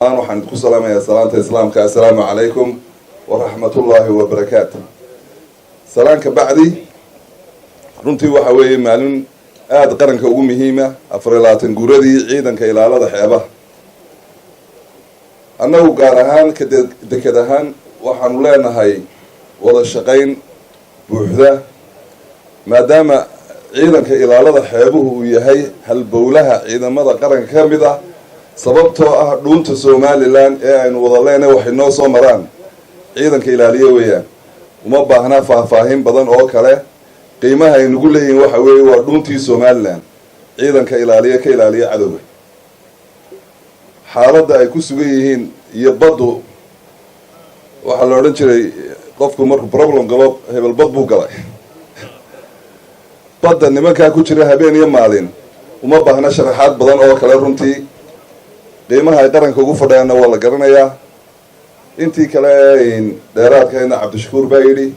أنا وحنكون سلام يا سلامة الإسلام السلام عليكم ورحمة الله وبركاته. سلام كبعدي runtii waxa weeye maalin aad qaranka ugu muhiima afreelaatan guuradii ciidanka ilaalada xeebaha annagu gaar ahaan ka deked ahaan waxaanu leenahay wada shaqayn buuxda maadaama ciidanka ilaalada xeebuhu uu yahay halbowlaha ciidamada qaranka ka mid ah sababtoo ah dhuunta Somaliland ee aynu wada leenahay waxay noo soo maraan ciidanka ilaaliye weeyaan uma baahna faahfaahin badan oo kale qiimaha ay nagu leeyihiin waxa weeye waa dhuuntii Somaliland ciidanka ilaaliye ka ilaaliye cadowga xaaladda ay ku sugan yihiin iyo baddu waxa la oran jiray qofku markuu problem galo hebel bad buu galay badda nimanka ku jira habeen iyo maalin uma baahna sharaxaad badan oo kale runtii qiimaha ay qaranka ugu fadhiyaan waa la garanayaa intii kale dheeraadkeena Cabdishakuur baa yiri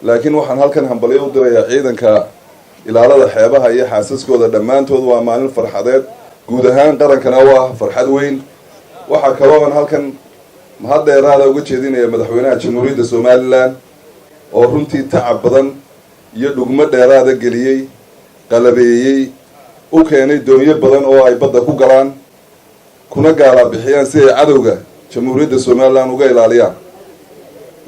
laakiin waxaan halkan hambalyo u dirayaa ciidanka ilaalada xeebaha iyo xaasaskooda dhammaantood waa maalin farxadeed guud ahaan qarankana waa farxad weyn waxa kale oo halkan mahad dheeraad uga jeedinaya madaxweynaha Jamhuuriyadda Somaliland oo runtii tacab badan iyo dhugmo dheeraad geliyay qalabeeyay u keenay doonyo badan oo ay badda ku galaan kuna gaala bixiyaan si ay cadowga Jamhuuriyadda Somaliland uga ilaaliyaan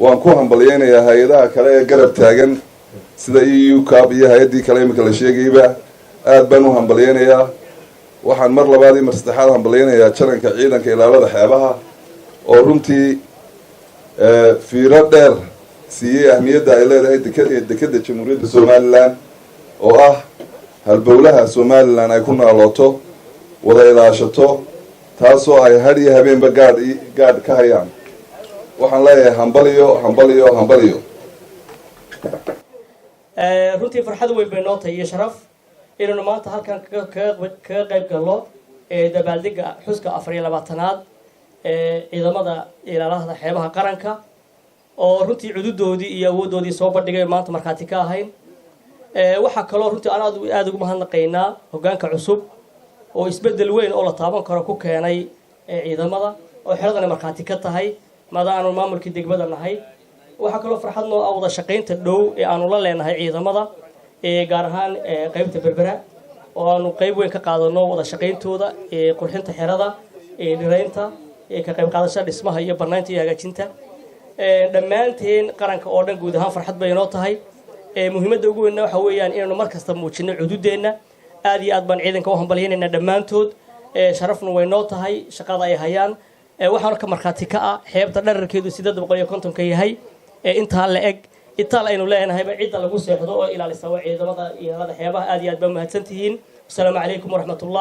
waan ku hambalyeynaya hay'adaha kale ee garab taagan sida EU Cup iyo hay'adii kale imika la sheegayba aad baan u hambalyeynaya waxaan mar labaad iyo mar saddexaad hambalyeynaya jaranka ciidanka ilaalada xeebaha oo runtii fiiro dheer siiyay ahmiyadda ay leedahay dekeda Jamhuuriyadda Somaliland oo ah halbowlaha Somaliland ay ku naalooto wada ilaashato taasoo ay har iyo habeenba gaadh ka hayaan waxaan leeyahay hambaliyo runtii farxad weyn bay noo tahay iyo sharaf inaynu maanta halkan kaga qayb galno dabaaldega xuska 24aad ciidamada ilaalada xeebaha qaranka oo runtii cududoodii iyo awoodoodii soo bandhigay maanta markaati ka ahayn waxa kale oo runtii aad ugu mahadnaqaynaa hoggaanka cusub oo isbedel weyn oo la taaban karo ku keenay ciidamada oo xeradana markaati ka tahay maadaama maamulkii degmada nahay waxa kale oo farxad noo ah wada shaqaynta dhow ee aanu la leenahay ciidamada gaar ahaan qaybta berbera oo aanu qayb weyn ka qaadano wada shaqayntooda qurxinta xerada dhiraynta ka qayb qaadashada dhismaha iyo barnaamijka iyo hagaajinta dhammaanteen qaranka oo dhan guud ahaan farxad bay noo tahay muhiimadda ugu weyn waxa weeyaan inaanu mar kasta muujino cududeena aad iyo aad baan ciidanka u hambalyeynayna dhammaantood sharafna way noo tahay shaqada ay hayaan waxaan ka markaati ka ah xeebta dhererkeedu 850 ka yahay inta la eg inta aynu leenahay cidda lagu seexdo oo ilaalisa ciidamada ilaalada xeebaha aad iyo aad baa mahadsantihiin. Assalaamu calaykum waraxmatullaah.